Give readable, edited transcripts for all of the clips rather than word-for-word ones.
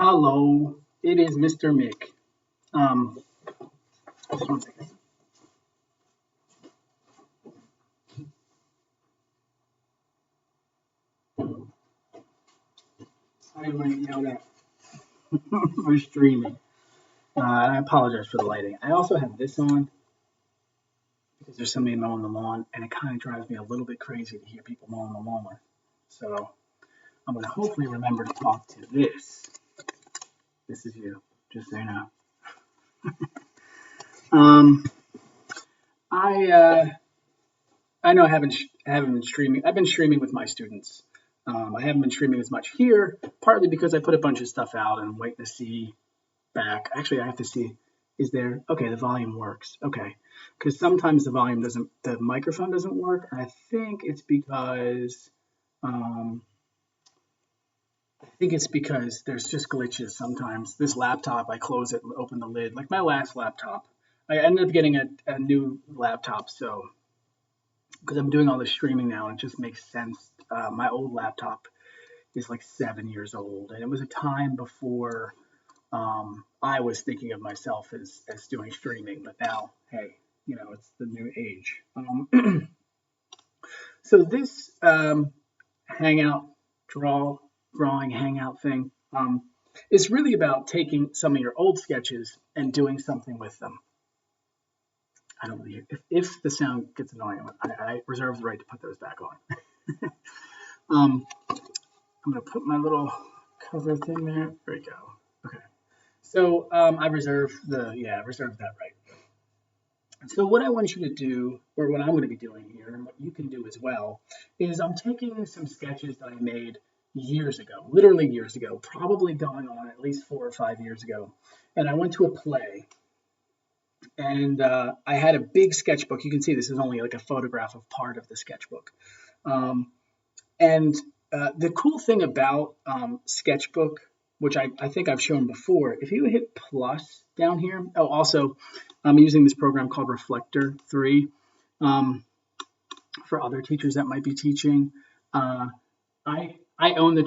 Hello, it is Mr. Mick. Um, just one second. I might know that we're streaming. I apologize for the lighting. I also have this on because there's somebody mowing the lawn, and it kind of drives me a little bit crazy to hear people mowing the lawn. So I'm going to hopefully remember to talk to this. This is you, just so you know. I I know I haven't been streaming. I've been streaming with my students. I haven't been streaming as much here, partly because I put a bunch of stuff out and I'm waiting to see back. Actually, I have to see, is there, okay, the volume works. Okay. Because sometimes the microphone doesn't work. And um, I think it's because there's just glitches sometimes. This laptop, I close it and open the lid. Like my last laptop, I ended up getting a new laptop. So, because I'm doing all this streaming now, it just makes sense. My old laptop is like 7 years old, and it was a time before I was thinking of myself as doing streaming, but now, hey, it's the new age. So this Hangout drawing Hangout thing is really about taking some of your old sketches and doing something with them. I don't know if the sound gets annoying. I reserve the right to put those back on. I'm gonna put my little cover thing there. There we go. Okay. So I reserve that right. So what I want you to do, or what I'm going to be doing here, and what you can do as well, is I'm taking some sketches that I made years ago, literally years ago, probably going on at least 4 or 5 years ago, and I went to a play, and I had a big sketchbook. You can see this is only like a photograph of part of the sketchbook. And the cool thing about Sketchbook, which I think I've shown before, if you hit plus down here, also I'm using this program called Reflector 3 for other teachers that might be teaching. I own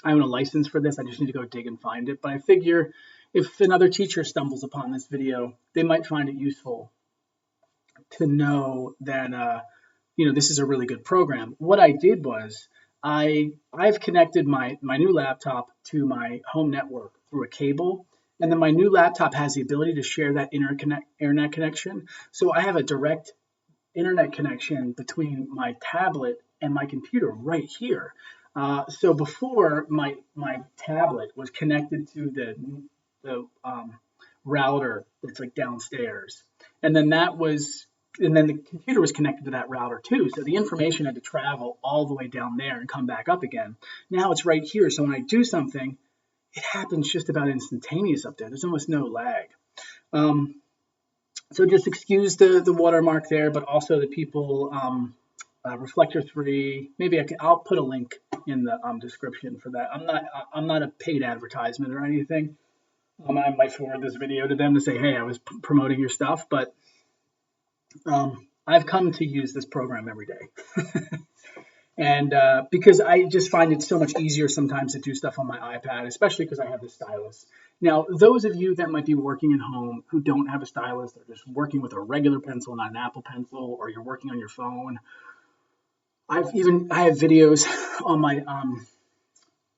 a license for this. I just need to go dig and find it. But I figure if another teacher stumbles upon this video, they might find it useful to know that this is a really good program. What I did was I've connected my new laptop to my home network through a cable, and then my new laptop has the ability to share that internet connection. So I have a direct internet connection between my tablet and my computer right here. So before my tablet was connected to the router that's like downstairs, and then the computer was connected to that router too. So the information had to travel all the way down there and come back up again. Now it's right here. So when I do something, it happens just about instantaneous up there. There's almost no lag. So just excuse the watermark there, but also the people, Reflector 3, maybe I'll put a link in the description for that. I'm not a paid advertisement or anything. I might forward this video to them to say, hey, I was promoting your stuff, but I've come to use this program every day. And because I just find it so much easier sometimes to do stuff on my iPad, especially because I have the stylus. Now, those of you that might be working at home who don't have a stylus, they're just working with a regular pencil, not an Apple Pencil, or you're working on your phone. I have videos on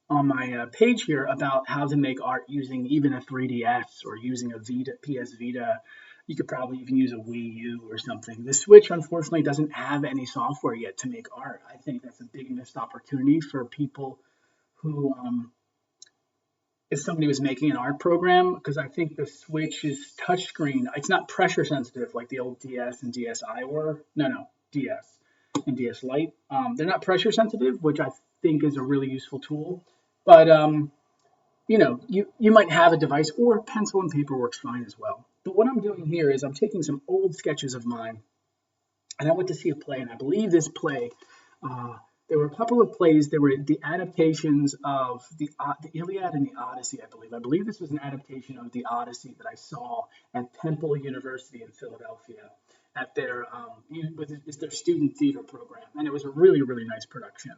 my page here about how to make art using even a 3DS or using a PS Vita. You could probably even use a Wii U or something. The Switch, unfortunately, doesn't have any software yet to make art. I think that's a big missed opportunity for people who, if somebody was making an art program, because I think the Switch is touchscreen. It's not pressure sensitive like the old DS and DSi were. No, DS and DS Lite. They're not pressure sensitive, which I think is a really useful tool. But you might have a device, or pencil and paper works fine as well. But what I'm doing here is I'm taking some old sketches of mine, and I went to see a play, and I believe this play, there were a couple of plays. There were the adaptations of the Iliad and the Odyssey, I believe. I believe this was an adaptation of the Odyssey that I saw at Temple University in Philadelphia at their student theater program, and it was a really, really nice production.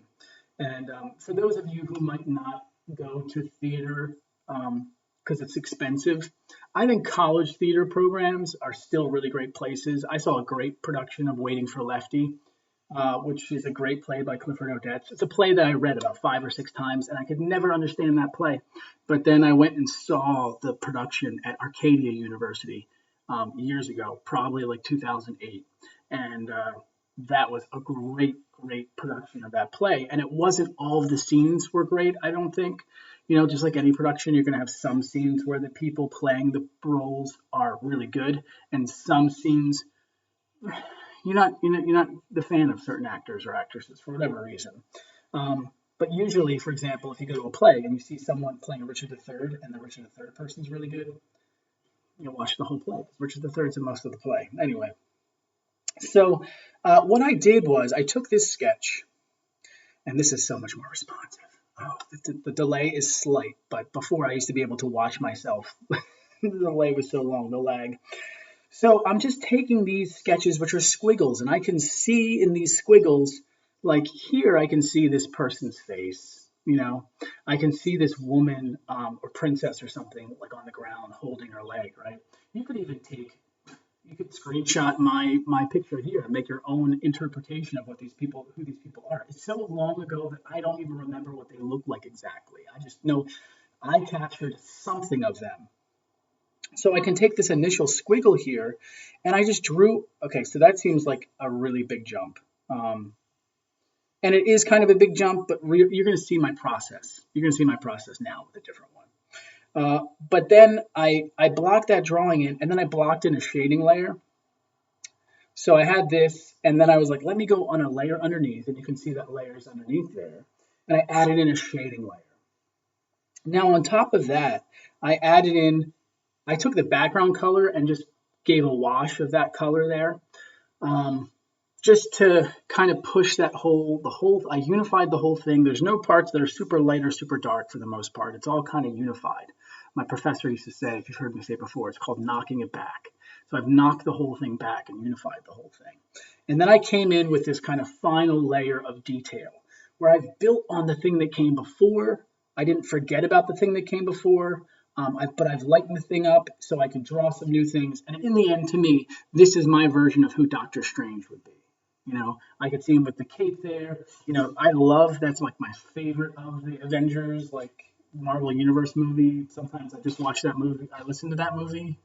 And for those of you who might not go to theater because it's expensive, I think college theater programs are still really great places. I saw a great production of Waiting for Lefty, which is a great play by Clifford Odets. It's a play that I read about 5 or 6 times, and I could never understand that play. But then I went and saw the production at Arcadia University years ago, probably like 2008. And that was a great production of that play. And it wasn't all of the scenes were great, I don't think. Just like any production, you're going to have some scenes where the people playing the roles are really good, and some scenes you're not the fan of certain actors or actresses for whatever reason. But usually, for example, if you go to a play and you see someone playing Richard III and the Richard III person's really good, you'll watch the whole play. Richard III's in most of the play. Anyway, so what I did was I took this sketch, and this is so much more responsive. Oh, the delay is slight, but before I used to be able to watch myself. The delay was so long, the lag. So I'm just taking these sketches, which are squiggles, and I can see in these squiggles, like here, I can see this person's face. I can see this woman or princess or something like on the ground holding her leg, right? You could screenshot my picture here and make your own interpretation of who these people are. It's so long ago that I don't even remember what they look like exactly. I just know I captured something of them. So I can take this initial squiggle here, and I just drew. Okay, so that seems like a really big jump. And it is kind of a big jump, but you're going to see my process. You're going to see my process now with a different one. But then I blocked that drawing in, and then I blocked in a shading layer. So I had this, and then I was like, let me go on a layer underneath, and you can see that layer is underneath there. And I added in a shading layer. Now on top of that, I took the background color and just gave a wash of that color there. Just to kind of push that I unified the whole thing. There's no parts that are super light or super dark for the most part. It's all kind of unified. My professor used to say, if you've heard me say it before, it's called knocking it back. So I've knocked the whole thing back and unified the whole thing. And then I came in with this kind of final layer of detail where I've built on the thing that came before. I didn't forget about the thing that came before. But I've lightened the thing up so I can draw some new things. And in the end, to me, this is my version of who Doctor Strange would be. I could see him with the cape there. That's like my favorite of the Avengers, like Marvel Universe movie. Sometimes I just watch that movie. I listen to that movie.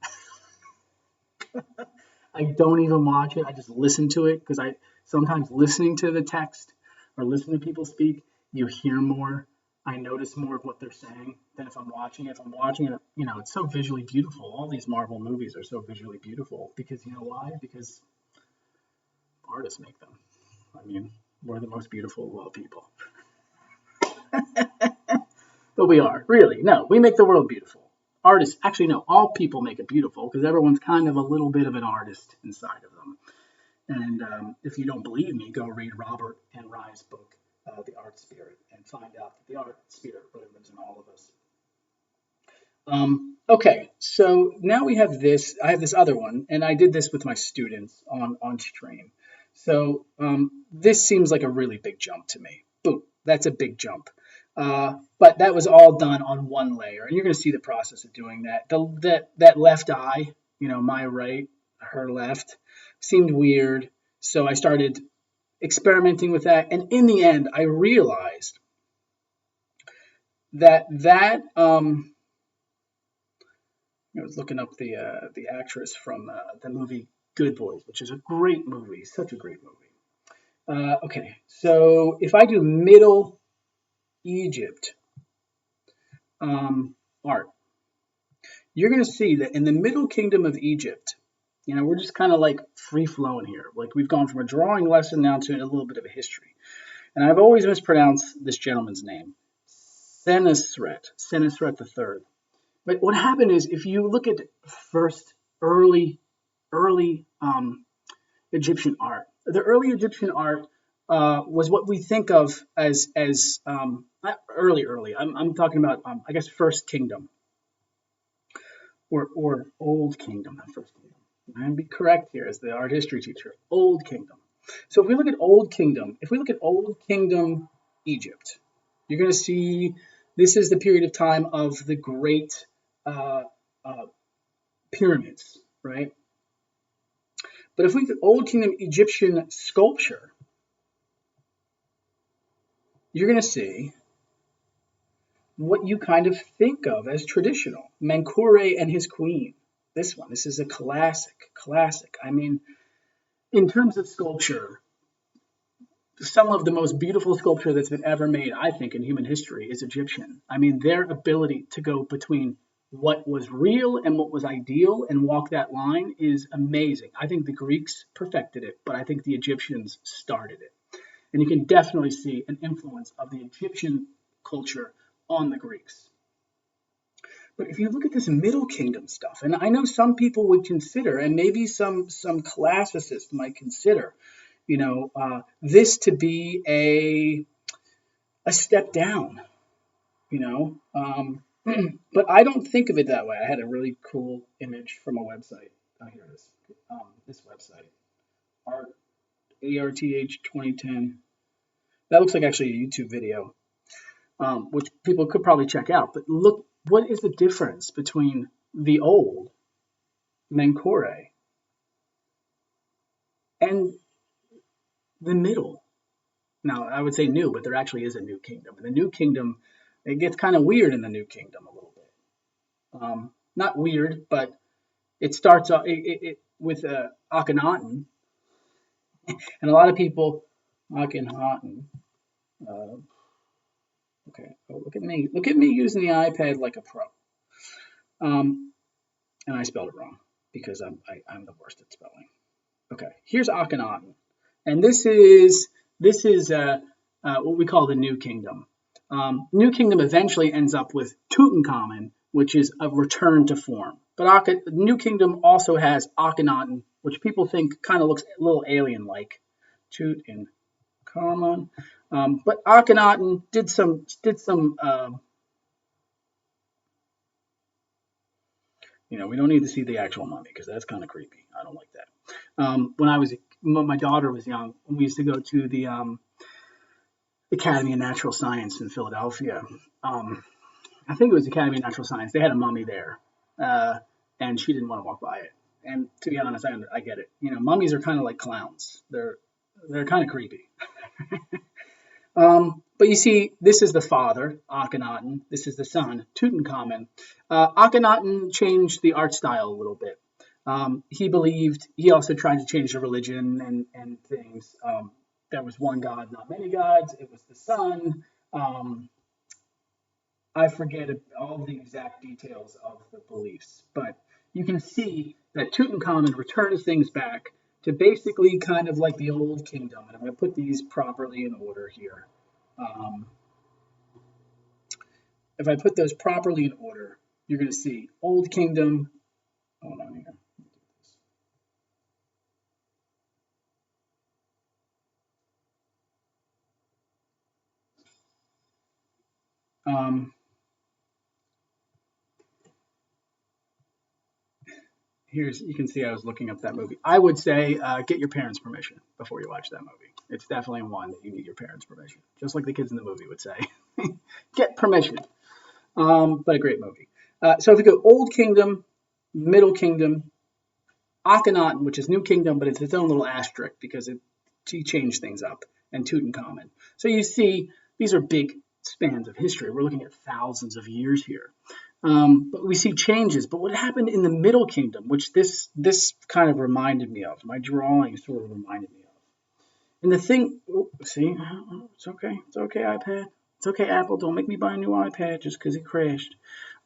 I don't even watch it. I just listen to it because sometimes listening to the text or listening to people speak, you hear more. I notice more of what they're saying than if I'm watching it. If I'm watching it, it's so visually beautiful. All these Marvel movies are so visually beautiful because you know why? Because artists make them. I mean, we're the most beautiful of all people. But we are, really. No, we make the world beautiful. Artists, actually, no, all people make it beautiful because everyone's kind of a little bit of an artist inside of them. And if you don't believe me, go read Robert and Rye's book, The Art Spirit, and find out that the art spirit really lives in all of us. Okay, so now we have this. I have this other one, and I did this with my students on stream. So this seems like a really big jump to me. Boom, that's a big jump. But that was all done on one layer, and you're going to see the process of doing that. That left eye, my right, her left, seemed weird. So I started experimenting with that, and in the end, I realized that I was looking up the actress from the movie Good Boys, which is a great movie, such a great movie. Okay, so if I do Middle Egypt art, you're going to see that in the Middle Kingdom of Egypt, we're just kind of like free flowing here. Like we've gone from a drawing lesson now to a little bit of a history. And I've always mispronounced this gentleman's name, Senusret III. But what happened is, if you look at first early Egyptian art, the early Egyptian art was what we think of as not early. I'm talking about I guess First Kingdom or Old Kingdom, not First Kingdom. I'm going to be correct here as the art history teacher. Old Kingdom. So if we look at Old Kingdom, Egypt. You're going to see this is the period of time of the great uh, uh, pyramids, right? But if we look at Old Kingdom Egyptian sculpture, you're going to see what you kind of think of as traditional. Menkure and his queen. This is a classic. I mean, in terms of sculpture, some of the most beautiful sculpture that's been ever made, I think, in human history is Egyptian. I mean, their ability to go between what was real and what was ideal and walk that line is amazing. I think the Greeks perfected it, but I think the Egyptians started it. And you can definitely see an influence of the Egyptian culture on the Greeks. But if you look at this Middle Kingdom stuff, and I know some people would consider, and maybe some classicists might consider, this to be a step down, you know. But I don't think of it that way. I had a really cool image from a website. Oh, here it is. This website, ARTH 2010. That looks like actually a YouTube video, which people could probably check out. But look, what is the difference between the old Menkure and the middle? Now, I would say new, but there actually is a new kingdom. And the new kingdom, it gets kind of weird in the new kingdom a little bit. Not weird, but it starts off with Akhenaten. And a lot of people, Akhenaten, okay, oh, look at me. Look at me using the iPad like a pro. And I spelled it wrong because I'm the worst at spelling. Okay, here's Akhenaten. And this is what we call the New Kingdom. New Kingdom eventually ends up with Tutankhamun, which is a return to form. But New Kingdom also has Akhenaten, which people think kind of looks a little alien-like. Tutankhamun. But Akhenaten did some we don't need to see the actual mummy because that's kind of creepy. I don't like that. When my daughter was young, we used to go to the Academy of Natural Science in Philadelphia. I think it was Academy of Natural Science. They had a mummy there, and she didn't want to walk by it. And to be honest, I get it. Mummies are kind of like clowns. They're kind of creepy. But you see, this is the father, Akhenaten. This is the son, Tutankhamun. Akhenaten changed the art style a little bit. He also tried to change the religion and things. There was one God, not many gods. It was the sun. I forget all the exact details of the beliefs, but you can see that Tutankhamun returns things back to basically kind of like the old kingdom. And I'm going to put these properly in order here. If I put those properly in order, you're going to see Old Kingdom. Hold on here. You can see I was looking up that movie. I would say get your parents' permission before you watch that movie. It's definitely one that you need your parents' permission, just like the kids in the movie would say. Get permission. But a great movie. So if we go Old Kingdom, Middle Kingdom, Akhenaten, which is New Kingdom, but it's its own little asterisk because he changed things up, and Tutankhamun. So you see, these are big spans of history. We're looking at thousands of years here. But we see changes. But what happened in the Middle Kingdom, which this kind of reminded me of, my drawing sort of reminded me of. And the thing, it's okay, iPad. It's okay, Apple. Don't make me buy a new iPad just because it crashed.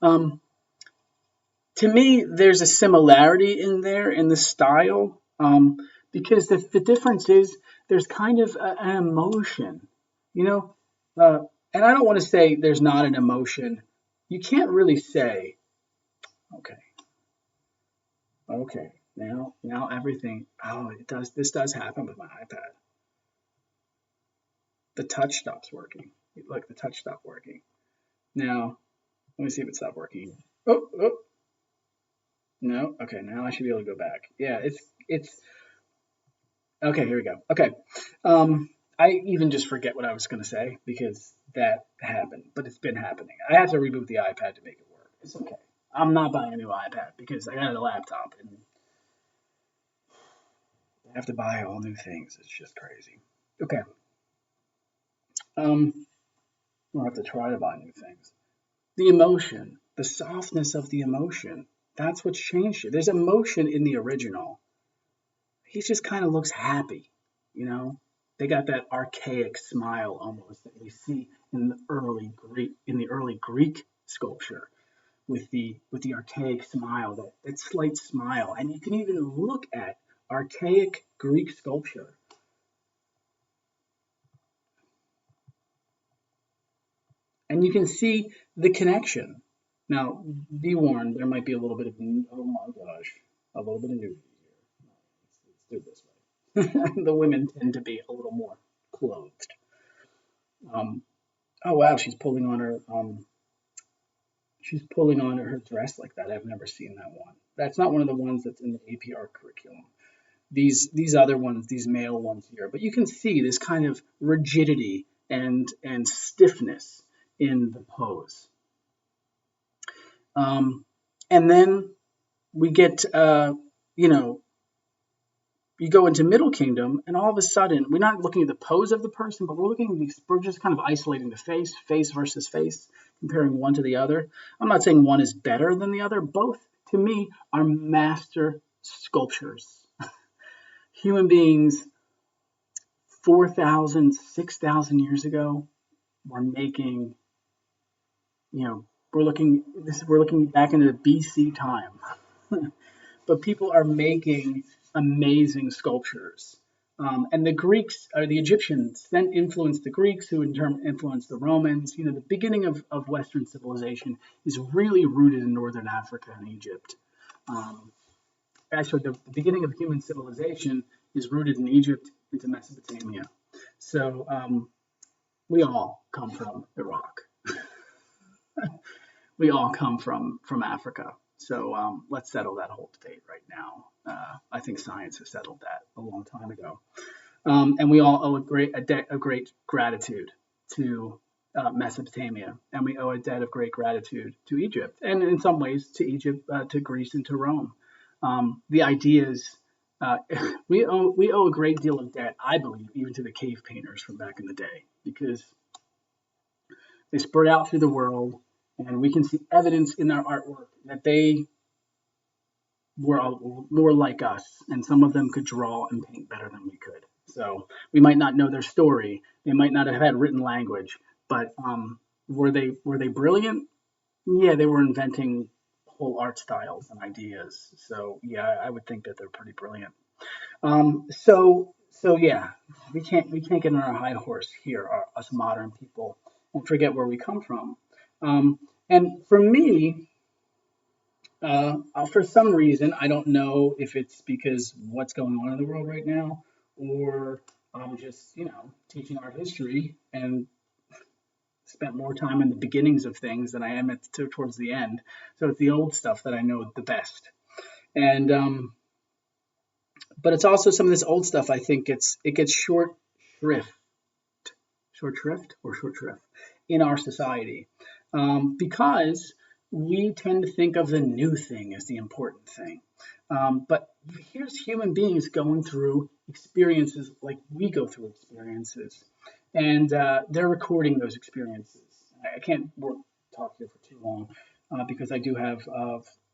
To me, there's a similarity in there in the style, because the difference is there's kind of an emotion, and I don't want to say there's not an emotion. You can't really say, okay, now everything, this does happen with my iPad. The touch stops working. Look, the touch stopped working. Now, let me see if it stopped working. Oh. No, okay, now I should be able to go back. Yeah, it's okay, here we go. Okay. I even just forget what I was going to say because that happened, but it's been happening. I have to reboot the iPad to make it work. It's okay. I'm not buying a new iPad because I got a laptop and I have to buy all new things. It's just crazy. Okay. We'll have to try to buy new things. The emotion, the softness of the emotion. That's what's changed here. There's emotion in the original. He just kind of looks happy, you know. They got that archaic smile almost that we see in the early Greek sculpture with the archaic smile, that slight smile. And you can even look at archaic Greek sculpture. And you can see the connection. Now, be warned, there might be a little bit of, oh my gosh, a little bit of nudity here. Let's do it this way. The women tend to be a little more clothed. Oh wow, she's pulling on her dress like that. I've never seen that one. That's not one of the ones that's in the APR curriculum. These other ones, these male ones here, but you can see this kind of rigidity and stiffness in the pose. And then we get, you go into Middle Kingdom, and all of a sudden, we're not looking at the pose of the person, but we're just kind of isolating the face versus face, comparing one to the other. I'm not saying one is better than the other. Both, to me, are master sculptures. Human beings 4,000, 6,000 years ago were making, we're looking back into the BC time. But people are making amazing sculptures. And the Greeks, or the Egyptians, then influenced the Greeks, who in turn influenced the Romans. The beginning of Western civilization is really rooted in Northern Africa and Egypt. Actually, the beginning of human civilization is rooted in Egypt into Mesopotamia. So we all come from Iraq. We all come from Africa. So let's settle that whole debate right now. I think science has settled that a long time ago. And we all owe a debt of great gratitude to Mesopotamia, and we owe a debt of great gratitude to Egypt, and in some ways to Egypt, to Greece, and to Rome. The ideas we owe a great deal of debt, I believe, even to the cave painters from back in the day, because they spread out through the world. And we can see evidence in their artwork that they were more like us, and some of them could draw and paint better than we could. So we might not know their story. They might not have had written language, but were they brilliant? Yeah, they were inventing whole art styles and ideas. So yeah, I would think that they're pretty brilliant. So yeah, we can't get on our high horse here, us modern people, and forget where we come from. And for me, for some reason, I don't know if it's because what's going on in the world right now, or I'm just, teaching art history and spent more time in the beginnings of things than I am towards the end. So it's the old stuff that I know the best. And but it's also some of this old stuff. I think it gets short shrift in our society, because we tend to think of the new thing as the important thing. But here's human beings going through experiences like we go through experiences, and they're recording those experiences. I can't talk here for too long because I do have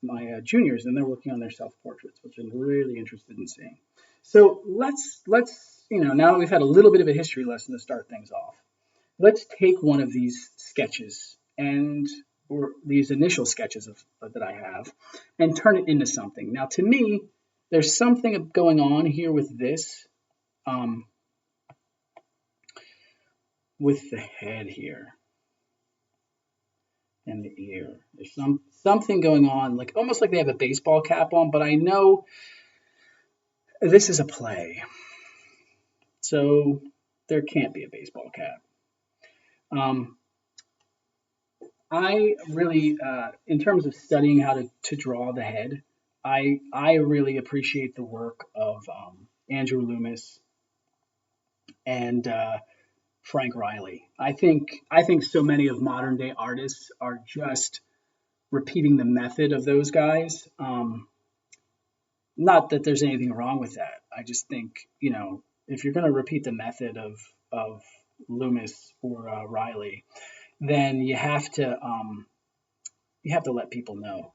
my juniors, and they're working on their self-portraits, which I'm really interested in seeing. So let's now that we've had a little bit of a history lesson to start things off, let's take one of these sketches or these initial sketches that I have and turn it into something. Now, to me, there's something going on here with this, with the head here and the ear. There's something going on, like almost like they have a baseball cap on, but I know this is a play, so there can't be a baseball cap. I really, in terms of studying how to draw the head, I really appreciate the work of Andrew Loomis and Frank Riley. I think so many of modern day artists are just repeating the method of those guys. Not that there's anything wrong with that. I just think, if you're going to repeat the method of Loomis or Riley, then you have to let people know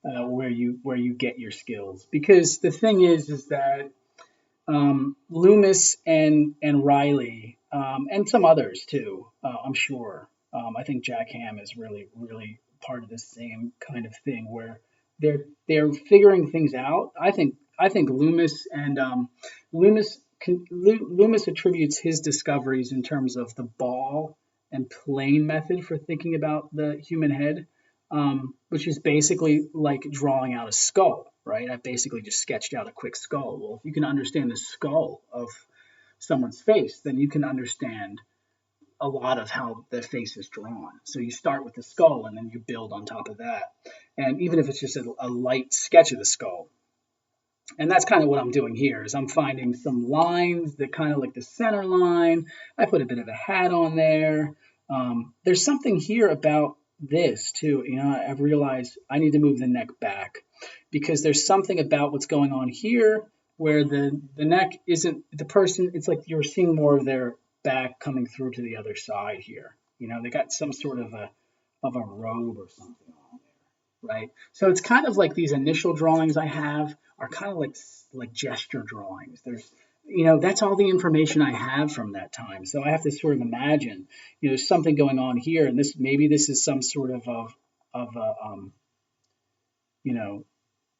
where you get your skills. Because the thing is that Loomis and Riley, and some others too, I'm sure. I think Jack Ham is really really part of the same kind of thing where they're figuring things out. I think Loomis attributes his discoveries in terms of the ball and plane method for thinking about the human head, which is basically like drawing out a skull, right? I basically just sketched out a quick skull. Well, if you can understand the skull of someone's face, then you can understand a lot of how the face is drawn. So you start with the skull and then you build on top of that. And even if it's just a light sketch of the skull, and that's kind of what I'm doing here is I'm finding some lines that kind of like the center line. I put a bit of a hat on there. There's something here about this too. I've realized I need to move the neck back because there's something about what's going on here where the neck isn't the person. It's like you're seeing more of their back coming through to the other side here. They got some sort of a robe or something on there, right? So it's kind of like these initial drawings I have are kind of like gesture drawings. That's all the information I have from that time. So I have to sort of imagine, there's something going on here, and maybe this is some sort of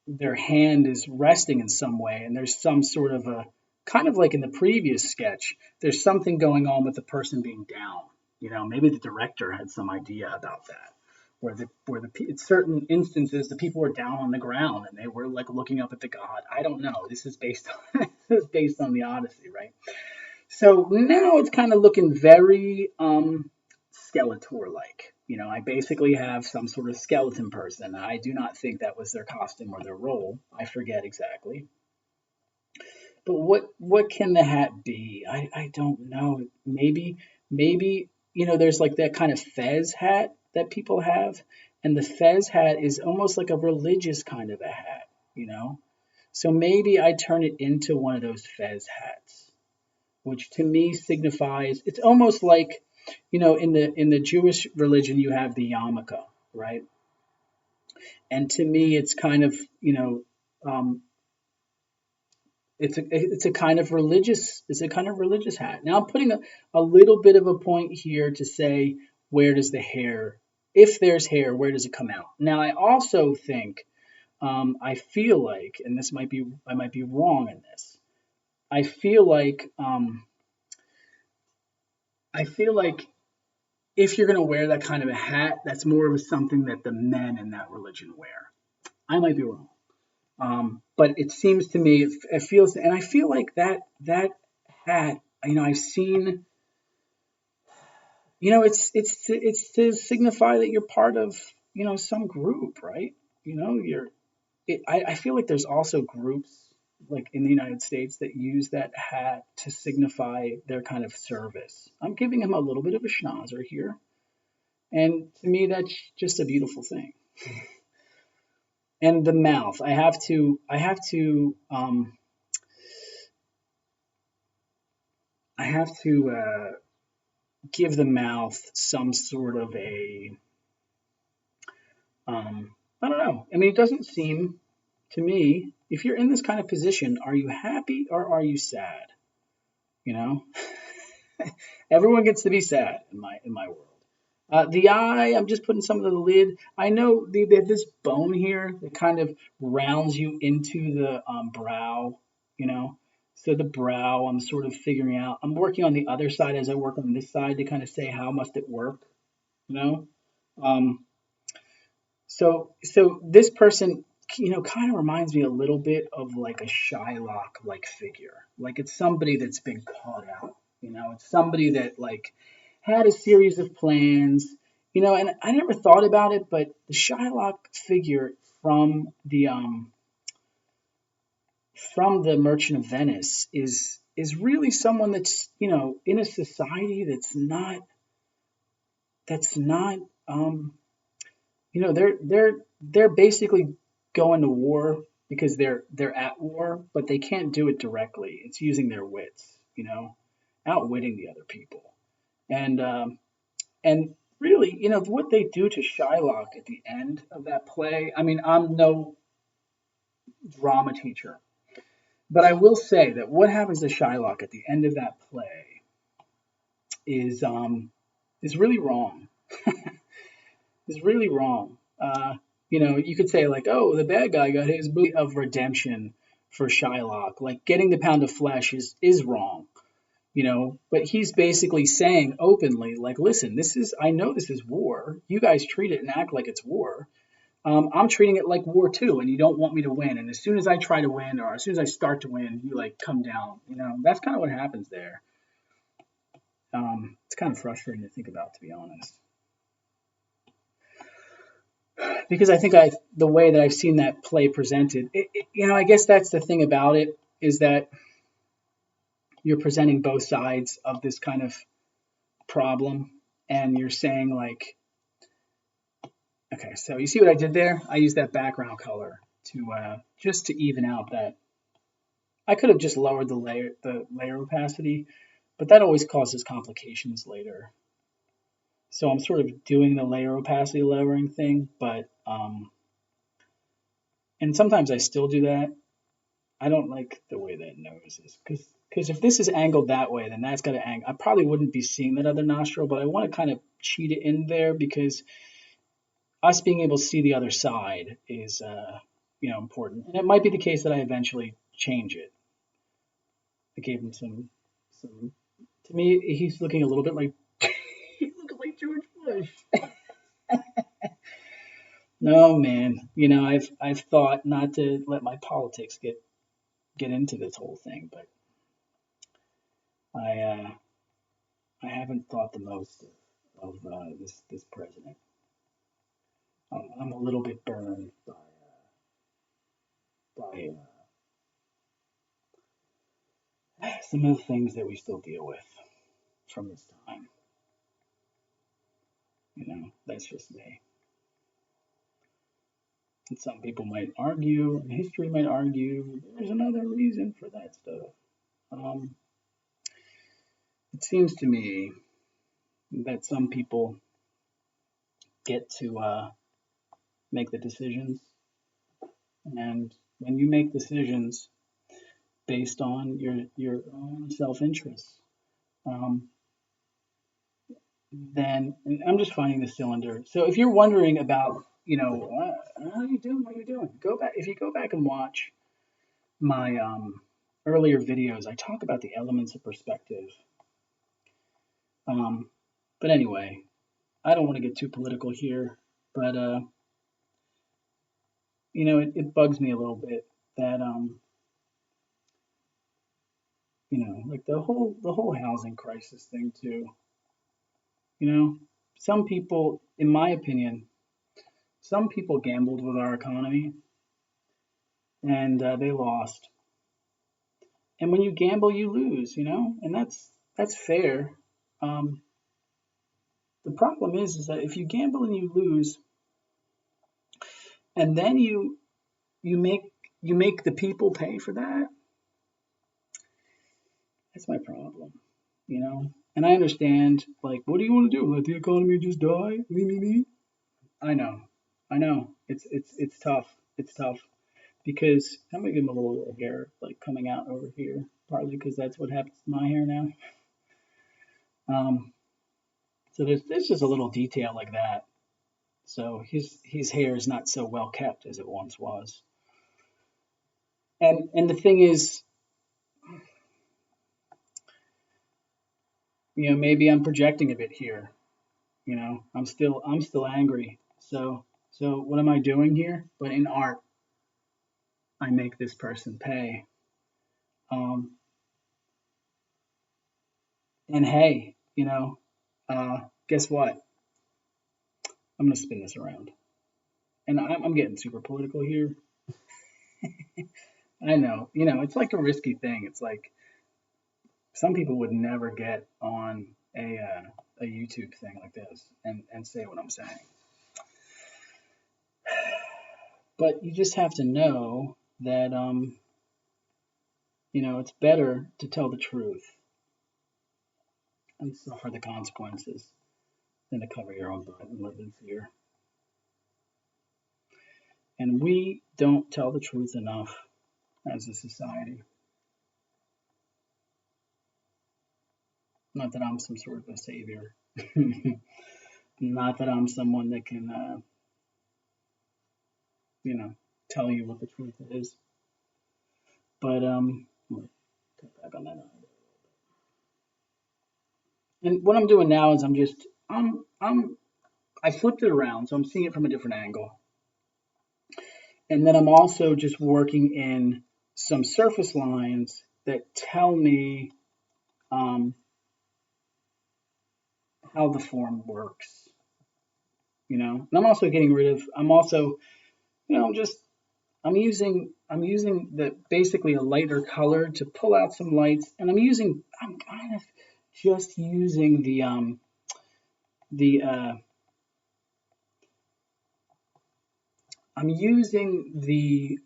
their hand is resting in some way, and there's some sort of a kind of like in the previous sketch, there's something going on with the person being down. Maybe the director had some idea about that. Where in certain instances the people were down on the ground and they were like looking up at the god. I don't know. This is based on the Odyssey, right? So now it's kind of looking very Skeletor-like. I basically have some sort of skeleton person. I do not think that was their costume or their role. I forget exactly. But what can the hat be? I don't know. Maybe there's like that kind of fez hat that people have, and the fez hat is almost like a religious kind of a hat, So maybe I turn it into one of those fez hats, which to me signifies it's almost like, in the Jewish religion you have the yarmulke, right? And to me it's kind of it's a kind of religious hat. Now I'm putting a little bit of a point here to say, where does the hair, if there's hair, where does it come out? Now I also think I feel like, and I might be wrong in this. I feel like if you're going to wear that kind of a hat, that's more of something that the men in that religion wear. I might be wrong. But it seems to me, it feels, and I feel like that hat, I've seen, it's to signify that you're part of, some group, right? I feel like there's also groups like in the United States that use that hat to signify their kind of service. I'm giving him a little bit of a schnauzer here. And to me, that's just a beautiful thing. And the mouth, I have to give the mouth some sort of a, I don't know. I mean, it doesn't seem to me, if you're in this kind of position, are you happy or are you sad? Everyone gets to be sad in my world. The eye, I'm just putting some of the lid. I know they have this bone here that kind of rounds you into the brow, So the brow, I'm sort of figuring out. I'm working on the other side as I work on this side to kind of say how must it work, So this person, kind of reminds me a little bit of like a Shylock-like figure. Like it's somebody that's been caught out, It's somebody that like had a series of plans, and I never thought about it, but the Shylock figure from the Merchant of Venice is is really someone that's, in a society that's not, they're basically going to war because they're at war, but they can't do it directly. It's using their wits, outwitting the other people. And really, what they do to Shylock at the end of that play. I mean, I'm no drama teacher, but I will say that what happens to Shylock at the end of that play is is really wrong. Is really wrong. You could say like, oh, the bad guy got his booty of redemption for Shylock. Like getting the pound of flesh is wrong. But he's basically saying openly, like, listen, I know this is war. You guys treat it and act like it's war. I'm treating it like war too, and you don't want me to win. And as soon as I try to win, or as soon as I start to win, you like come down. That's kind of what happens there. It's kind of frustrating to think about, to be honest, because I think the way that I've seen that play presented, I guess that's the thing about it, is that you're presenting both sides of this kind of problem, and you're saying like, okay, so you see what I did there? I used that background color to just to even out that. I could have just lowered the layer opacity, but that always causes complications later. So I'm sort of doing the layer opacity lowering thing, but and sometimes I still do that. I don't like the way that nose is, because if this is angled that way, then that's got to angle. I probably wouldn't be seeing that other nostril, but I want to kind of cheat it in there, because us being able to see the other side is important. And it might be the case that I eventually change it. I gave him some. To me, he's looking a little bit like he's looking like George Bush. No, man. I've thought not to let my politics get into this whole thing, but I haven't thought the most of this president. I'm a little bit burned by some of the things that we still deal with from this time. That's just me. And some people might argue, and history might argue, there's another reason for that stuff. It seems to me that some people get to make the decisions, and when you make decisions based on your own self-interest, then, and I'm just finding the cylinder. So if you're wondering about, how are you doing? What are you doing? If you go back and watch my earlier videos, I talk about the elements of perspective. But anyway, I don't want to get too political here, but it bugs me a little bit that like the whole housing crisis thing too. Some people, in my opinion, some people gambled with our economy, and they lost. And when you gamble, you lose, and that's fair. The problem is that if you gamble and you lose, and then you make the people pay for that, that's my problem, And I understand, like, what do you want to do? Let the economy just die? Me. I know. It's tough. It's tough. Because I'm gonna give him a little hair like coming out over here, partly because that's what happens to my hair now. So there's just a little detail like that. So his hair is not so well kept as it once was. And the thing is, maybe I'm projecting a bit here. I'm still angry. So what am I doing here? But in art, I make this person pay. And hey, guess what? I'm gonna spin this around, and I'm getting super political here. I know, it's like a risky thing. It's like Some people would never get on a YouTube thing like this and say what I'm saying. But you just have to know that it's better to tell the truth and suffer the consequences than to cover your own butt and live in fear. And we don't tell the truth enough as a society. Not that I'm some sort of a savior. Not that I'm someone that can, tell you what the truth is. But cut back on that. And what I'm doing now is I flipped it around, so I'm seeing it from a different angle. And then I'm also just working in some surface lines that tell me how the form works. And I'm also getting rid of. I'm also, I'm using the basically a lighter color to pull out some lights, and I'm kind of just using the I'm using the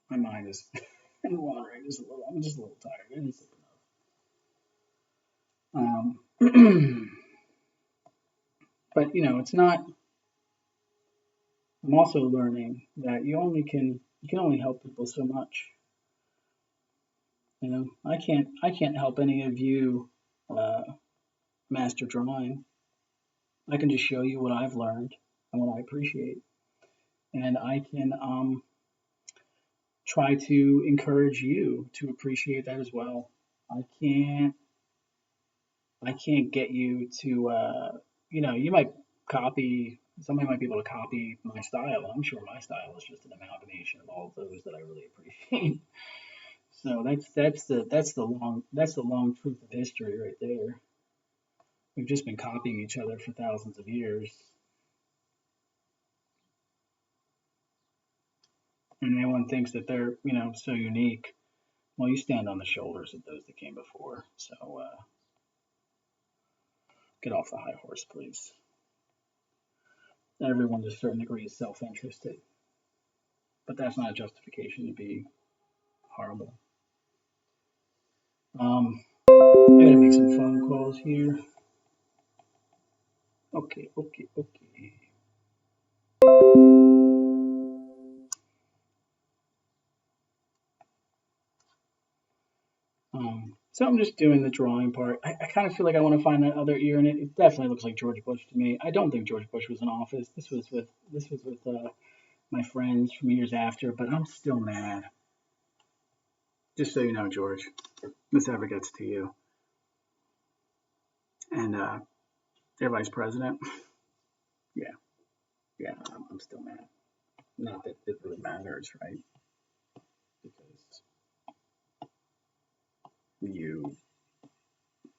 my mind is wandering just a little. I'm just a little tired. I didn't sleep enough. But it's not. I'm also learning that you can only help people so much. I can't help any of you master drawing. I can just show you what I've learned and what I appreciate, and I can try to encourage you to appreciate that as well. I can't get you to you might copy. Somebody might be able to copy my style. I'm sure my style is just an amalgamation of all of those that I really appreciate. So that's the long truth of history right there. We've just been copying each other for thousands of years. And anyone thinks that they're, so unique. Well, you stand on the shoulders of those that came before. So get off the high horse, please. Everyone to a certain degree is self-interested. But that's not a justification to be horrible. I gotta make some phone calls here. Okay. So I'm just doing the drawing part. I kind of feel like I want to find that other ear in it. It definitely looks like George Bush to me. I don't think George Bush was in office. This was with my friends from years after, but I'm still mad. Just so you know, George, if this ever gets to you, and their vice president, yeah, I'm still mad. Not that it really matters, right? Because you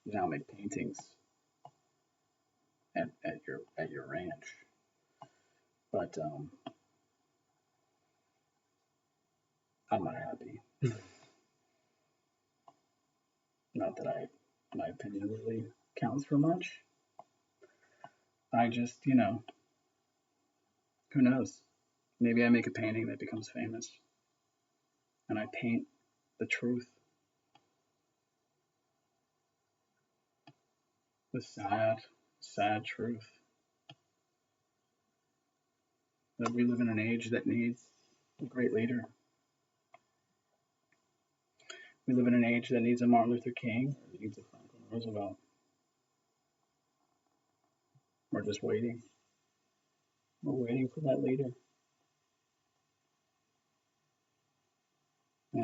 now make paintings at your ranch, but I'm not happy. Not that my opinion really counts for much. I just, who knows? Maybe I make a painting that becomes famous, and I paint the truth, the sad truth that we live in an age that needs a great leader. We live in an age that needs a Martin Luther King, or needs a Franklin Roosevelt. We're just waiting. We're waiting for that leader. I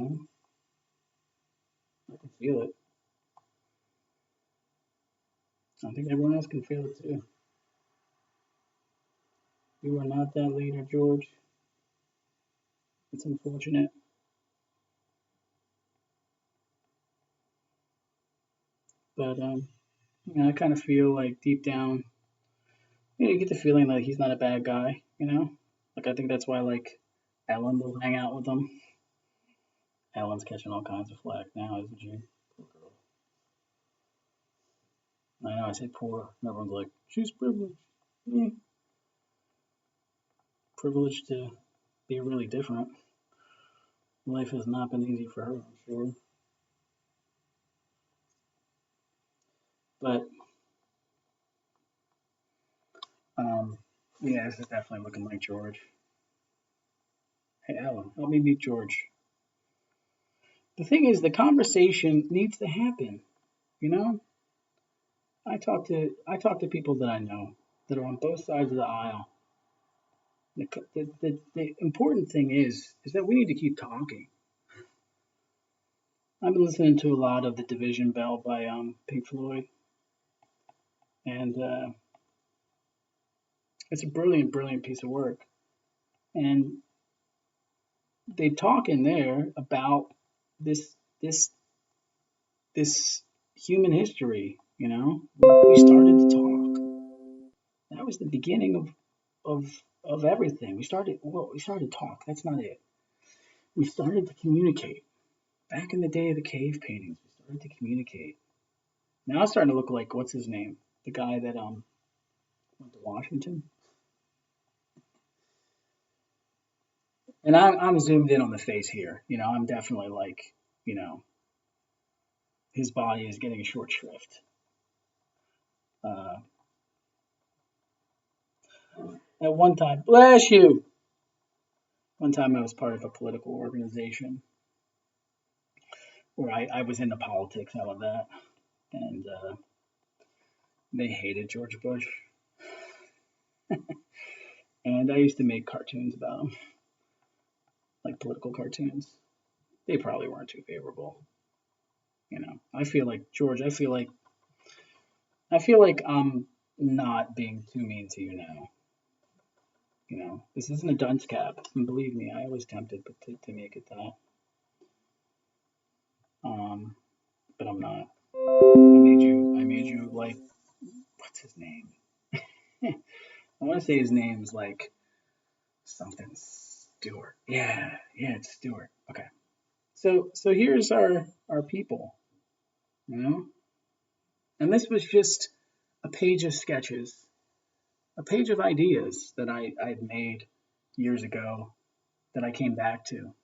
can feel it. I think everyone else can feel it too. You are not that leader, George. It's unfortunate. But I kind of feel like deep down You get the feeling like he's not a bad guy, you know? Like, I think that's why, like, Ellen will hang out with him. Ellen's catching all kinds of flack now, isn't she? Poor girl. I know, I say poor, and everyone's like, she's privileged. Yeah. Privileged to be really different. Life has not been easy for her, I'm sure. But, um, yeah, this is definitely looking like George. Hey, Ellen, help me meet George. The thing is, the conversation needs to happen, you know? I talk to people that I know that are on both sides of the aisle. The important thing is that we need to keep talking. I've been listening to a lot of the Division Bell by Pink Floyd, and it's a brilliant, brilliant piece of work. And they talk in there about this this this human history. You know, we started to talk. That was the beginning of everything. We started to talk. That's not it. We started to communicate. Back in the day of the cave paintings, we started to communicate. Now it's starting to look like what's his name? The guy that went to Washington. And I'm zoomed in on the face here. You know, I'm definitely like, you know, his body is getting a short shrift. Uh, at one time, bless you. One time I was part of a political organization where I was into politics, all of that, and they hated George Bush. And I used to make cartoons about him, like political cartoons. They probably weren't too favorable. You know, I feel like George. I feel like I'm not being too mean to you now. You know, this isn't a dunce cap, and believe me, I was tempted to make it that. Um, but I'm not. I made you like, what's his name? I want to say his name's like something Stewart. Yeah, yeah, it's Stewart. Okay. So here's our people, you know, and this was just a page of sketches, a page of ideas that I'd made years ago that I came back to.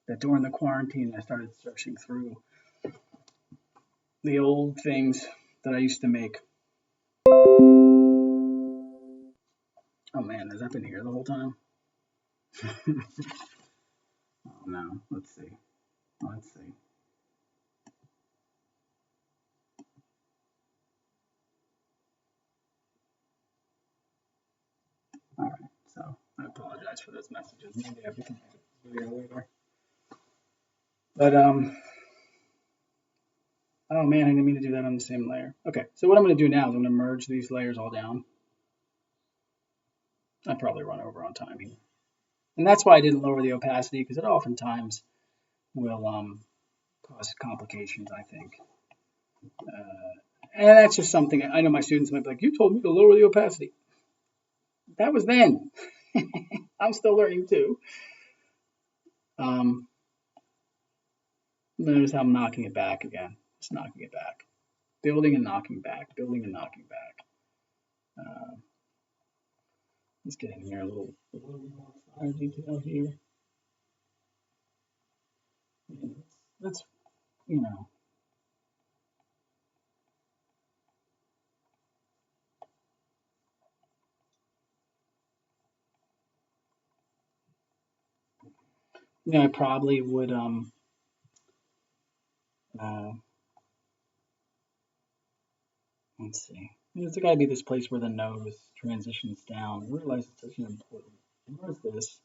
That during the quarantine I started searching through the old things that I used to make. Oh man, has that been here the whole time? Oh no, let's see. Let's see. All right, so I apologize for those messages. Maybe I can edit this video later. But oh man, I didn't mean to do that on the same layer. Okay, so what I'm going to do now is I'm going to merge these layers all down. I probably run over on time here, and that's why I didn't lower the opacity because it oftentimes will cause complications. I think, and that's just something I know my students might be like, "You told me to lower the opacity." That was then. I'm still learning too. Um, Notice how I'm knocking it back again. Just knocking it back. Building and knocking back. Building and knocking back. Uh, let's get in here a little more fire detail here. Let's, you know. I probably would uh, let's see. There's got to be this place where the nose transitions down. I realize it's such an important. Where's this?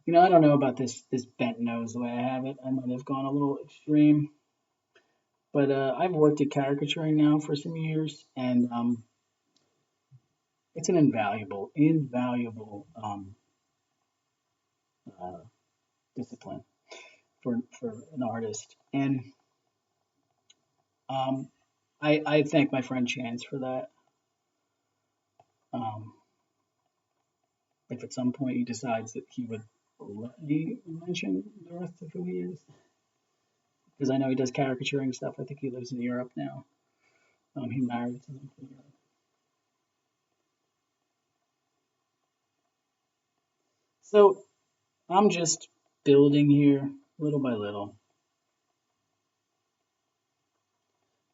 I don't know about this bent nose the way I have it. I might have gone a little extreme, but I've worked at caricaturing now for some years, and it's an invaluable uh, discipline for an artist. And um, I thank my friend Chance for that. Um, if at some point he decides that he would let me mention the rest of who he is, because I know he does caricaturing stuff. I think he lives in Europe now. He married someone from Europe. So I'm just building here little by little.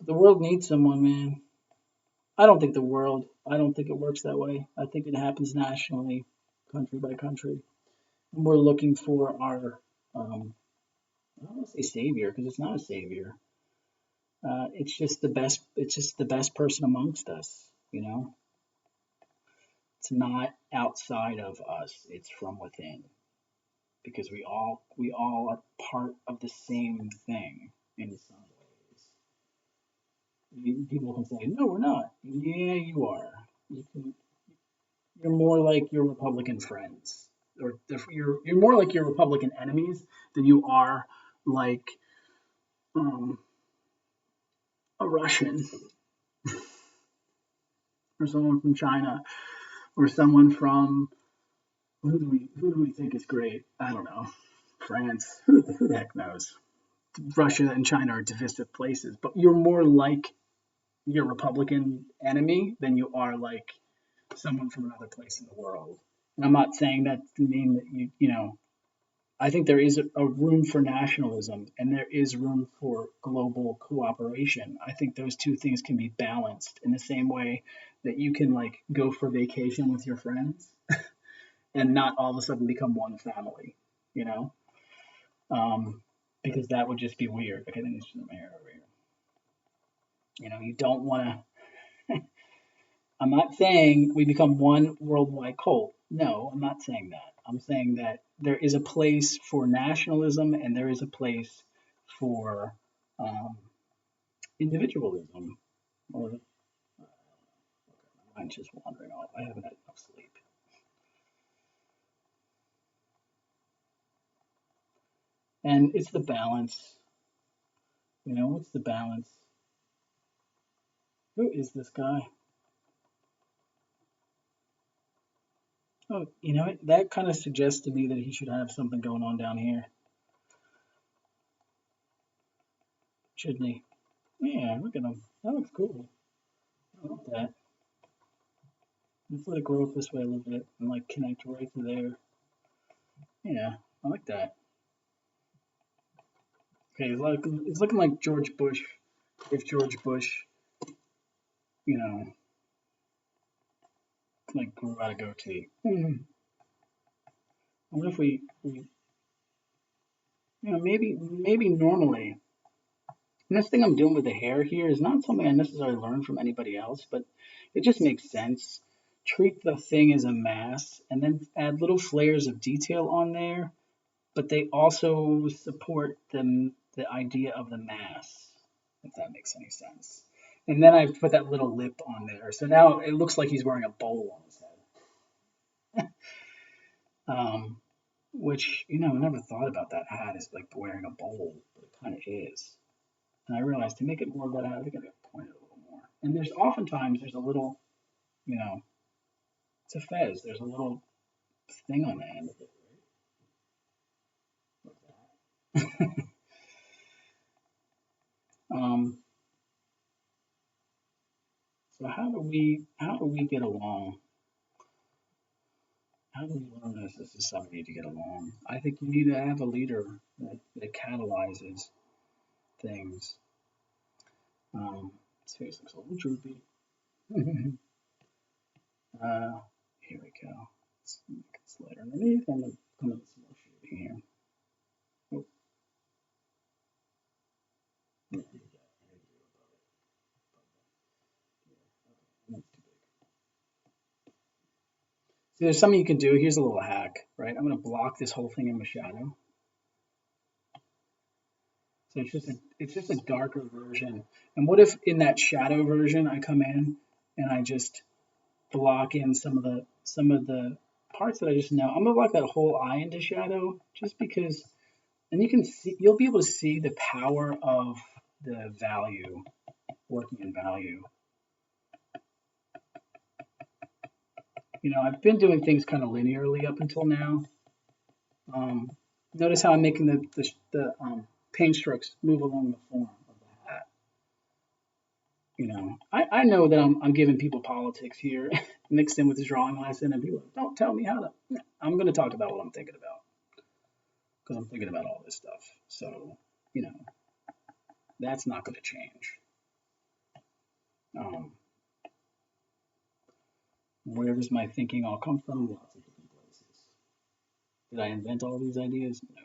The world needs someone, man. I don't think it works that way. I think it happens nationally, country by country. And we're looking for our, I don't want to say savior because it's not a savior. It's just the best person amongst us, you know? It's not outside of us, it's from within. Because we all are part of the same thing in some ways. People can say, no, we're not. Yeah, you are. You're more like your Republican friends, or you're more like your Republican enemies than you are like um, a Russian or someone from China or someone from who do we think is great? I don't know. France. Who the heck knows? Russia and China are divisive places, but you're more like your Republican enemy than you are like someone from another place in the world. And I'm not saying that to mean that you know. I think there is a room for nationalism and there is room for global cooperation. I think those two things can be balanced in the same way that you can like go for vacation with your friends and not all of a sudden become one family, you know? Because that would just be weird. Like I think it's just my hair over here. You know, you don't want to. I'm not saying we become one worldwide cult. No, I'm not saying that. I'm saying that there is a place for nationalism and there is a place for um, individualism. Or I'm just wandering off. I haven't had enough sleep. And it's the balance. You know, what's the balance? Who is this guy? Oh, you know, that kind of suggests to me that he should have something going on down here, shouldn't he? Yeah, look at him. That looks cool. I like that. Let's let it grow up this way a little bit and like connect right to there. Yeah, I like that. Okay, it's looking like George Bush. If George Bush, you know, like grew out a goatee. I wonder if maybe normally. And this thing I'm doing with the hair here is not something I necessarily learned from anybody else, but it just makes sense. Treat the thing as a mass and then add little flares of detail on there, but they also support the idea of the mass, if that makes any sense. And then I put that little lip on there. So now it looks like he's wearing a bowl on his head. Which, you know, I never thought about that hat as like wearing a bowl, but it kind of is. And I realized to make it more of that hat, I think I gotta point it a little more. And there's a little, you know, it's a fez. There's a little thing on the end of it, right? Like that. um, so how do we get along? How do we learn as a society to get along? I think you need to have a leader that catalyzes things. His face looks a little droopy. uh, Here we go. Let's make it slider underneath. I'm gonna come up with some more shading here. Oh, yeah, that's too big. See, there's something you can do. Here's a little hack, right? I'm gonna block this whole thing in with shadow. So it's just a darker version. And what if in that shadow version I come in and I just block in some of the parts that I just know. I'm gonna block that whole eye into shadow just because, and you'll be able to see the power of the value, working in value. I've been doing things kind of linearly up until now. Um, Notice how I'm making the paint strokes move along the form of the hat. I know that I'm giving people politics here mixed in with this drawing lesson, and people don't tell me how to. I'm going to talk about what I'm thinking about because I'm thinking about all this stuff. So, you know, that's not going to change. Um, where does my thinking all come from? Lots of different places. Did I invent all these ideas? No.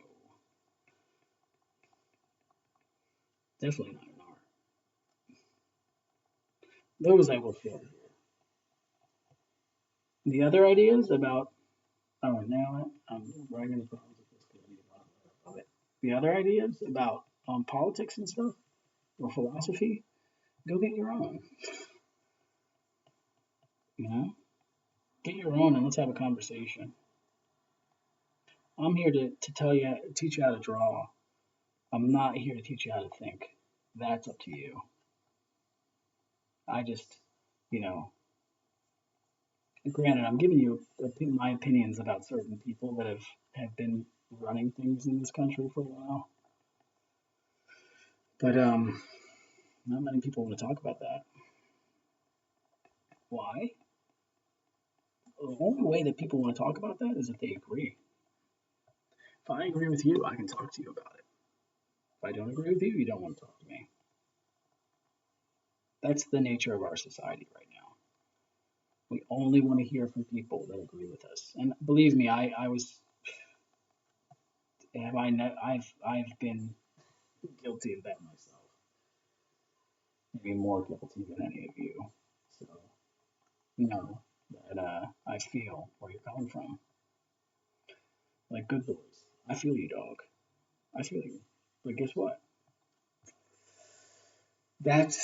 Definitely not in art. Those I will share here. The other ideas about, oh, now I'm writing the problems with this because I need a lot of it. The other ideas about politics and stuff or philosophy, go get your own. Get your own and let's have a conversation. I'm here to teach you how to draw. I'm not here to teach you how to think. That's up to you. I just, granted, I'm giving you my opinions about certain people that have been running things in this country for a while. But not many people want to talk about that. Why? The only way that people want to talk about that is if they agree. If I agree with you, I can talk to you about it. If I don't agree with you, you don't want to talk to me. That's the nature of our society right now. We only want to hear from people that agree with us. And believe me, I've been guilty of that myself. Maybe more guilty than any of you. So know that I feel where you're coming from. Like good boys. I feel you, dog. I feel you. But guess what? That's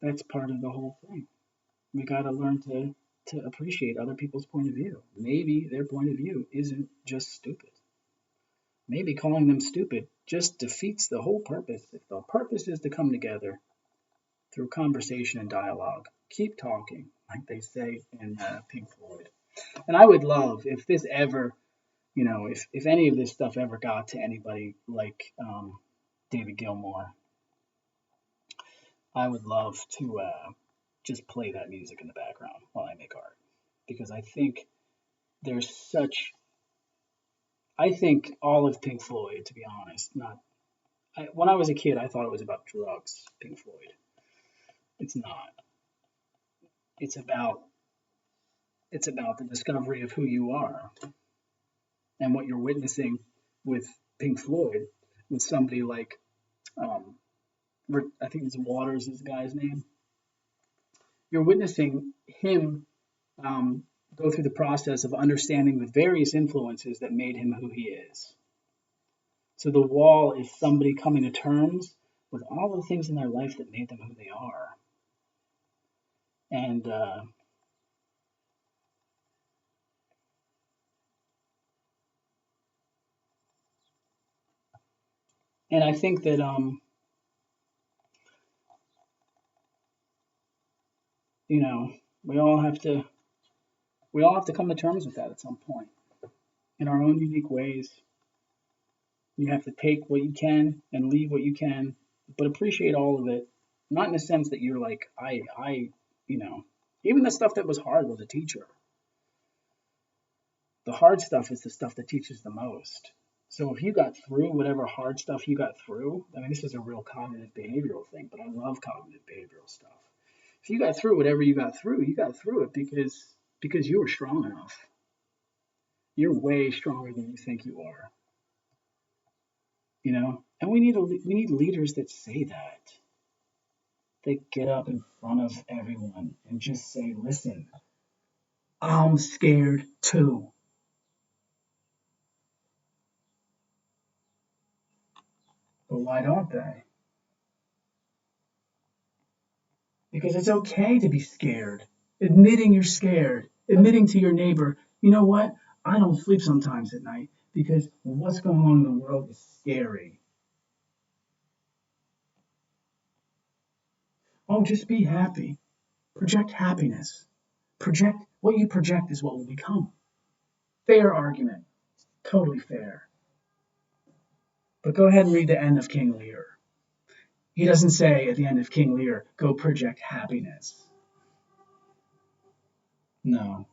that's part of the whole thing. We gotta learn to appreciate other people's point of view. Maybe their point of view isn't just stupid. Maybe calling them stupid just defeats the whole purpose. If the purpose is to come together through conversation and dialogue, keep talking, like they say in Pink Floyd. And I would love if this ever, if any of this stuff ever got to anybody like David Gilmour, I would love to just play that music in the background while I make art. Because I think I think all of Pink Floyd, to be honest, when I was a kid, I thought it was about drugs, Pink Floyd. It's not. It's about the discovery of who you are and what you're witnessing with Pink Floyd, with somebody like, I think it's Waters is the guy's name. You're witnessing him go through the process of understanding the various influences that made him who he is. So the Wall is somebody coming to terms with all the things in their life that made them who they are. And I think that we all have to come to terms with that at some point in our own unique ways. You have to take what you can and leave what you can, but appreciate all of it. Not in the sense that you're like, even the stuff that was hard was a teacher. The hard stuff is the stuff that teaches the most. So if you got through whatever hard stuff you got through, I mean, this is a real cognitive behavioral thing, but I love cognitive behavioral stuff. If you got through whatever you got through it because you were strong enough. You're way stronger than you think you are. And we need leaders that say that. They get up in front of everyone and just say, listen, I'm scared too. But why don't they? Because it's okay to be scared. Admitting you're scared. Admitting to your neighbor, you know what? I don't sleep sometimes at night because what's going on in the world is scary. Oh, just be happy. Project happiness. Project what you project is what will become. Fair argument. Totally fair. But go ahead and read the end of King Lear. He doesn't say at the end of King Lear, go project happiness. No,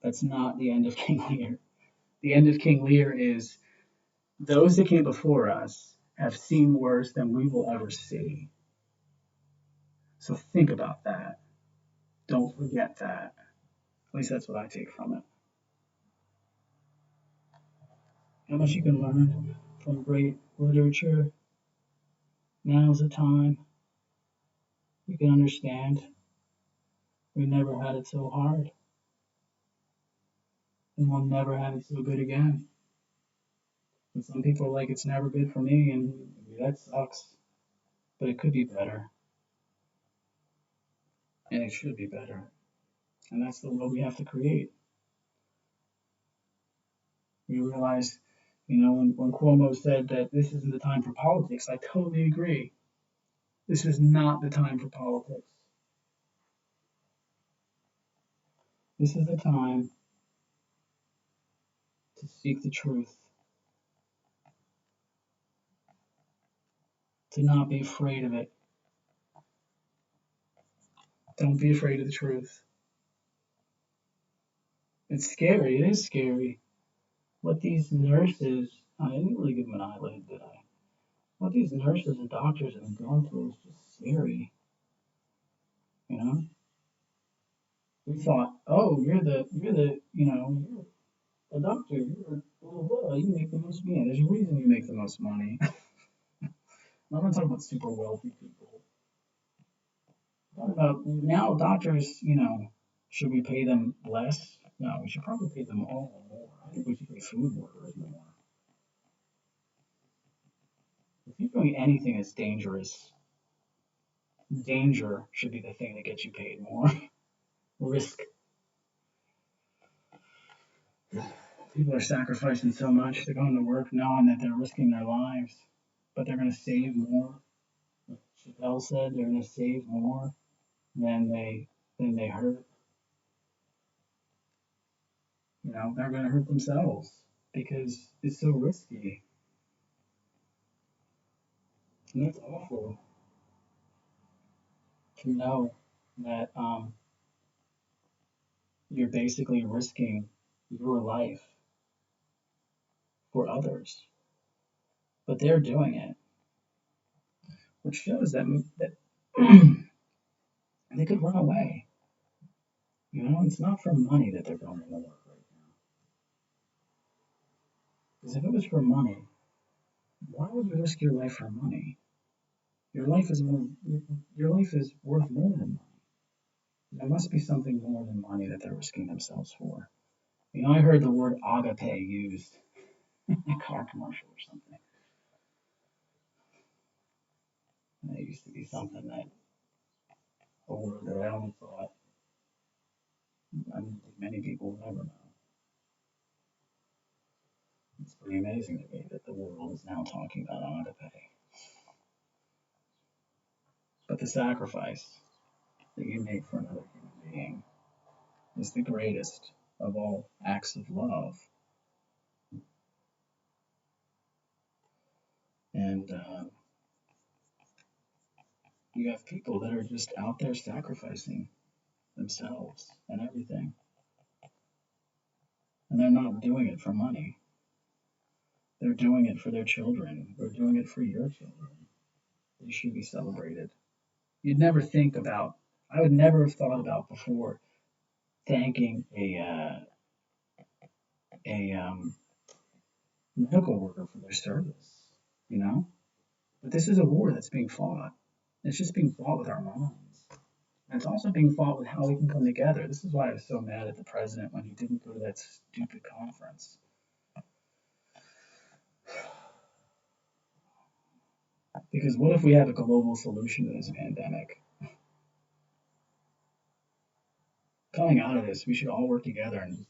that's not the end of King Lear. The end of King Lear is those that came before us have seen worse than we will ever see. So think about that. Don't forget that. At least that's what I take from it. How much you can learn from great literature. Now's the time. You can understand. We never had it so hard. And we'll never have it so good again. And some people are like, it's never good for me, and that sucks. But it could be better. And it should be better. And that's the world we have to create. We realize, when Cuomo said that this isn't the time for politics, I totally agree. This is not the time for politics. This is the time to seek the truth, to not be afraid of it. Don't be afraid of the truth. It's scary. It is scary. What these nurses, I didn't really give them an eyelid, did I? What these nurses and doctors have been going through is just scary. We thought, oh, you're a doctor, you're blah, blah, blah, you make the most money. There's a reason you make the most money. I'm not talking about super wealthy people. I'm talking about now doctors, should we pay them less? No, we should probably pay them all more. I think we should pay food workers more. If you're doing anything that's dangerous, danger should be the thing that gets you paid more. Risk. People are sacrificing so much. They're going to work knowing that they're risking their lives, but they're going to save more. Like Chappelle said, they're going to save more than they hurt. They're going to hurt themselves because it's so risky. And that's awful to know that you're basically risking your life for others. But they're doing it, which shows that they could run away. It's not for money that they're going to work right now. Because if it was for money, why would you risk your life for money? Your life is worth more than money. There must be something more than money that they're risking themselves for. I heard the word agape used in a car commercial or something. And it used to be something that a word that I only thought many people would never know. It's pretty amazing to me that the world is now talking about agape. But the sacrifice that you make for another human being is the greatest of all acts of love. And you have people that are just out there sacrificing themselves and everything. And they're not doing it for money. They're doing it for their children. They're doing it for your children. They should be celebrated. You'd never think about, I would never have thought about before thanking a medical worker for their service, But this is a war that's being fought. It's just being fought with our minds. And it's also being fought with how we can come together. This is why I was so mad at the president when he didn't go to that stupid conference. Because what if we have a global solution to this pandemic? Coming out of this, we should all work together. And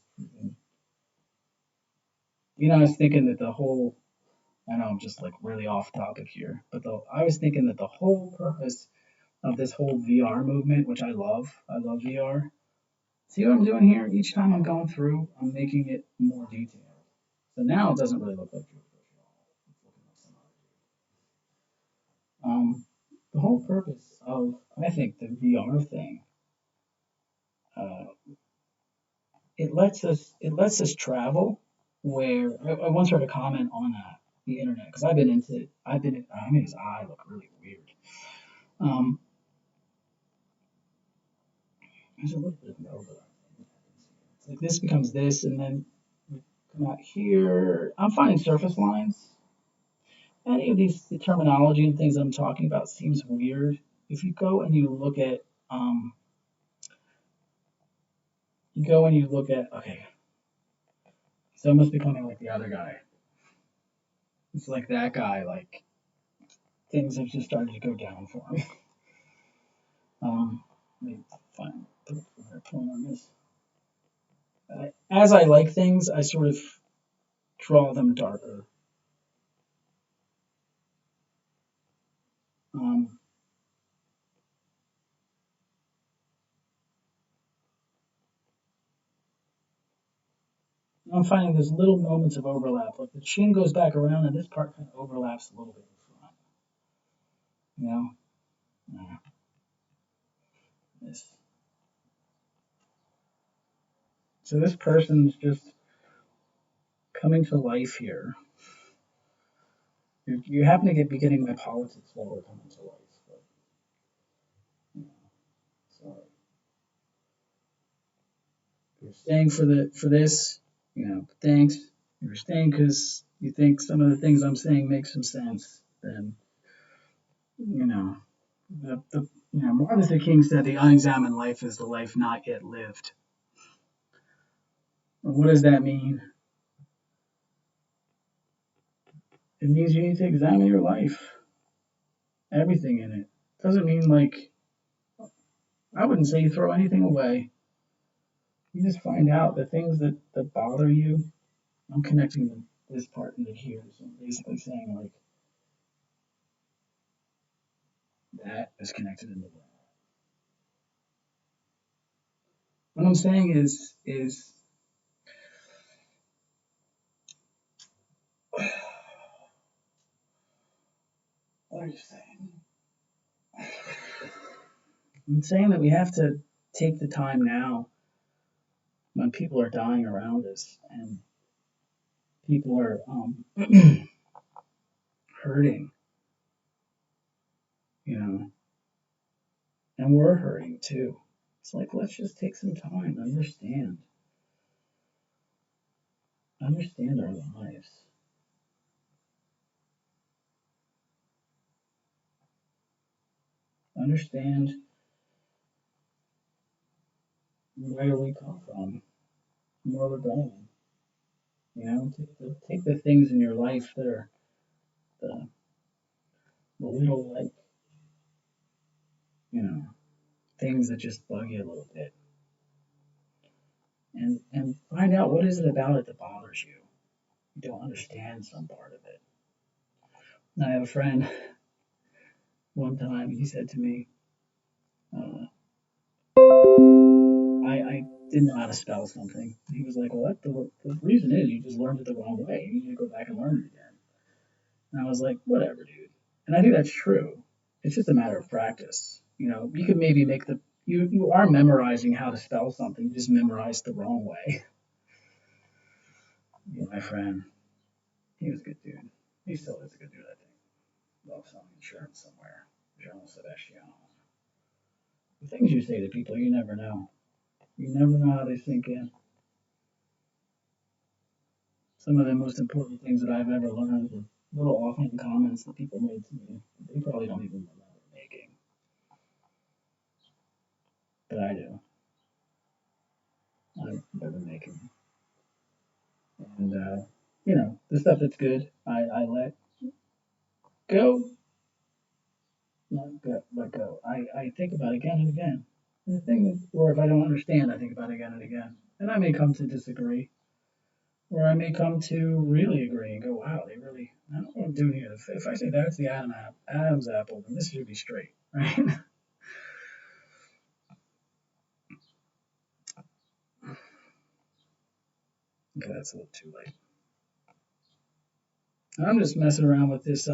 I was thinking that I know I'm just like really off topic here, but I was thinking that the whole purpose of this whole VR movement, which I love. I love VR. See what I'm doing here? Each time I'm going through, I'm making it more detailed. So now it doesn't really look like George Bush at all. It's looking like some other dude. The whole purpose of, I think, the VR thing, uh, it lets us travel. Where I once heard a comment on the internet because I mean his eye looked really weird. Um, there's a little bit of an overlap. It's like this becomes this, and then we come out here. I'm finding surface lines. Any of these the terminology and things I'm talking about seems weird. If you go and you look at okay, he's almost becoming like the other guy. It's like that guy, like things have just started to go down for him. Let me find put a point on this. As I like things, I sort of draw them darker. Um, I'm finding there's little moments of overlap. Like the chin goes back around, and this part kind of overlaps a little bit in front. You know, this. So this person's just coming to life here. You happen to be getting my politics while we're coming to life, but you know, sorry. If you're staying for this, thanks. If you're staying because you think some of the things I'm saying make some sense, then you know Martin Luther King said the unexamined life is the life not yet lived. And what does that mean? It means you need to examine your life, everything in it. Doesn't mean like I wouldn't say you throw anything away. You just find out the things that bother you. I'm connecting this part into here, so I'm basically saying like that is connected into that. What I'm saying is what are you saying? I'm saying that we have to take the time now when people are dying around us and people are hurting, you know, and we're hurting too. It's like let's just take some time, understand our lives, understand where we come from, where we're going. Take the things in your life that are the, the little like you know things that just bug you a little bit, and find out what is it about it that bothers you. You don't understand some part of it. I have a friend. One time he said to me, uh, I didn't know how to spell something. He was like, well, the reason is you just learned it the wrong way. You need to go back and learn it again. And I was like, whatever, dude. And I think that's true. It's just a matter of practice. You could maybe make you are memorizing how to spell something, you just memorized the wrong way. My friend, he was a good dude. He still is a good dude, I think. Love some insurance somewhere. Journal Sebastian. The things you say to people, you never know. You never know how they sink in. Some of the most important things that I've ever learned were little offhand comments that people made to me. They probably don't even remember making, but I do. I remember making them. And, the stuff that's good, I let go, let go. I think about again and again. And the thing, or if I don't understand, I think about again and again. And I may come to disagree, or I may come to really agree and go, wow, I don't know what I'm doing here. If I say that's the Adam's apple, then this should be straight, right? Okay, that's a little too late. I'm just messing around with this,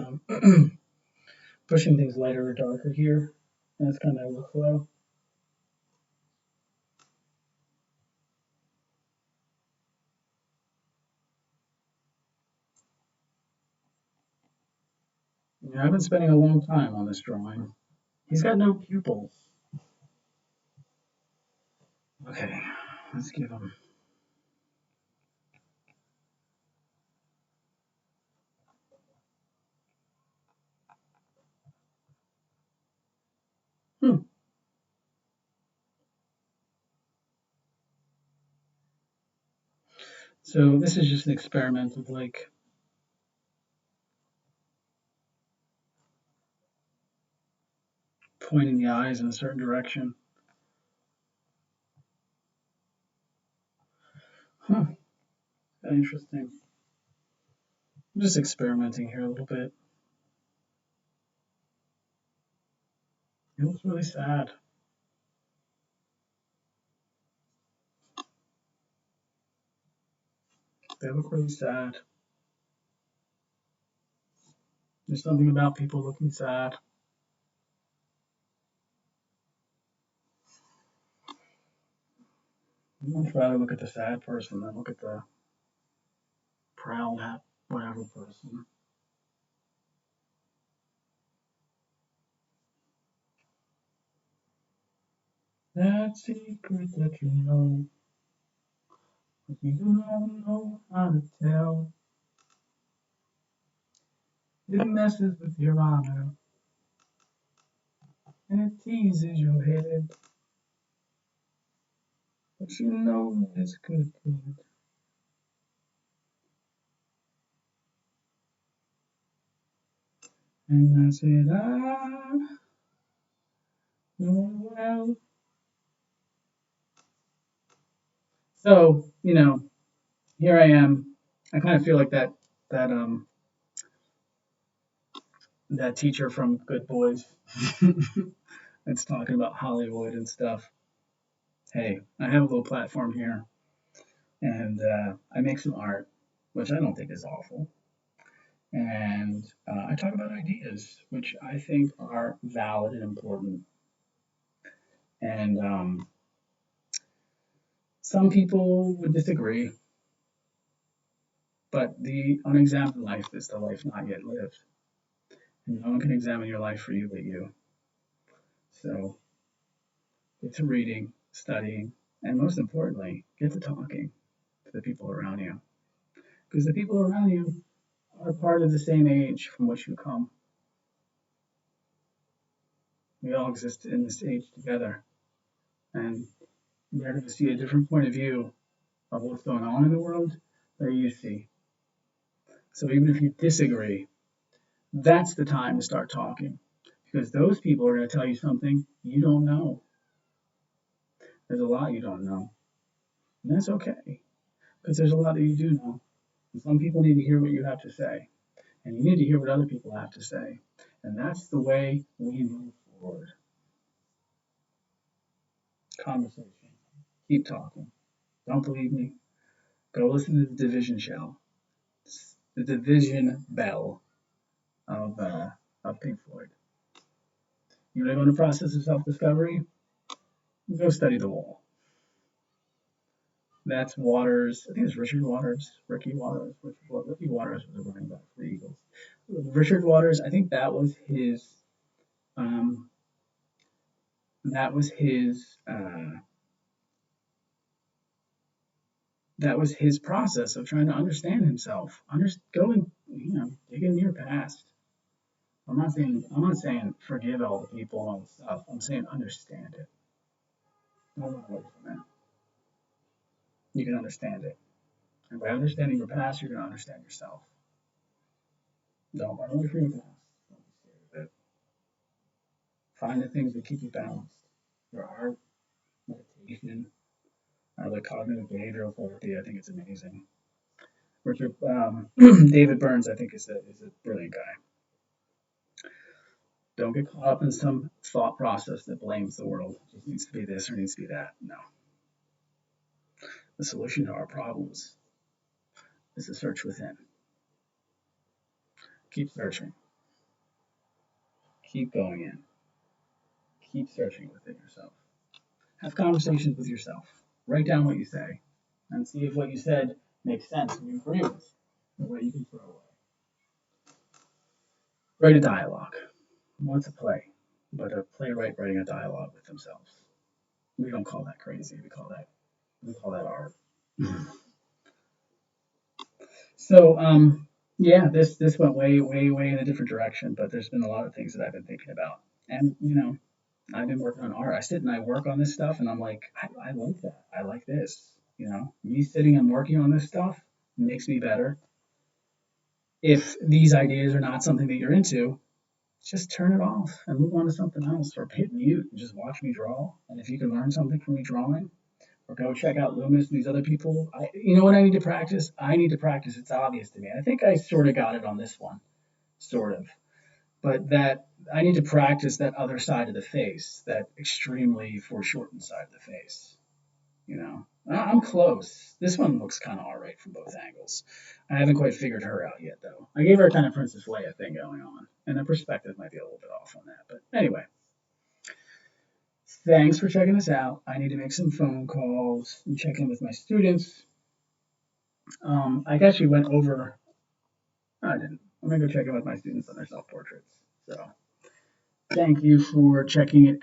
pushing things lighter or darker here. That's kind of workflow. Yeah, I've been spending a long time on this drawing. He's got no pupils. Okay, let's give him. Hmm. So this is just an experiment of like pointing the eyes in a certain direction. Huh. Interesting. I'm just experimenting here a little bit. It looks really sad. They look really sad. There's something about people looking sad. I'd much rather look at the sad person than look at the proud, whatever person. That secret that you know, but you don't know how to tell. It messes with your honor, and it teases your head. But you know it's good. And I said, know well. So, here I am. I kind of feel like that that teacher from Good Boys that's talking about Hollywood and stuff. Hey, I have a little platform here, and I make some art, which I don't think is awful. And I talk about ideas, which I think are valid and important. And some people would disagree, but the unexamined life is the life not yet lived. And no one can examine your life for you but you. So get to reading, studying, and most importantly, get to talking to the people around you. Because the people around you are part of the same age from which you come. We all exist in this age together. And they're going to see a different point of view of what's going on in the world that you see. So even if you disagree, that's the time to start talking. Because those people are going to tell you something you don't know. There's a lot you don't know. And that's okay. Because there's a lot that you do know. And some people need to hear what you have to say. And you need to hear what other people have to say. And that's the way we move forward. Conversation. Keep talking. Don't believe me? Go listen to the division shell. It's the division bell of Pink Floyd. You want to go in the process of self-discovery? Go study the wall. That's Waters. I think it's Richard Waters, Ricky Waters. Ricky Waters was a running back for the Eagles. Richard Waters. I think that was his. Um, that was his. That was his process of trying to understand himself. Go and dig into your past. I'm not saying forgive all the people and all the stuff. I'm saying understand it. Don't run away from it. You can understand it. And by understanding your past, you're going to understand yourself. Don't run away from your past. Don't be scared of it. Find the things that keep you balanced. Your art, meditation, or like cognitive behavioral therapy. I think it's amazing. Richard David Burns, I think, is a brilliant guy. Don't get caught up in some thought process that blames the world. It needs to be this or needs to be that. No. The solution to our problems is a search within. Keep searching. Keep going in. Keep searching within yourself. Have conversations with yourself. Write down what you say and see if what you said makes sense and you agree with, or what you can throw away. Write a dialogue. What's a play? But a playwright writing a dialogue with themselves. We don't call that crazy. We call that art. So yeah, this went way in a different direction, but there's been a lot of things that I've been thinking about, and I've been working on art. I sit and I work on this stuff, and I'm like, I like that. I like this. Me sitting and working on this stuff makes me better. If these ideas are not something that you're into, just turn it off and move on to something else, or hit mute and just watch me draw. And if you can learn something from me drawing, or go check out Loomis and these other people. You know what I need to practice? I need to practice. It's obvious to me. I think I sort of got it on this one, sort of. But that I need to practice that other side of the face, that extremely foreshortened side of the face. I'm close. This one looks kind of all right from both angles. I haven't quite figured her out yet, though. I gave her a kind of Princess Leia thing going on, and the perspective might be a little bit off on that. But anyway, thanks for checking this out. I need to make some phone calls and check in with my students. I actually went over. I didn't. I'm gonna go check in with my students on their self-portraits. So thank you for checking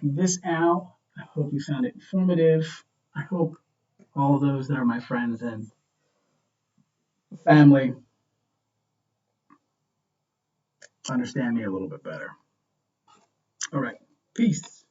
this out. I hope you found it informative. I hope all those that are my friends and family understand me a little bit better. All right. Peace.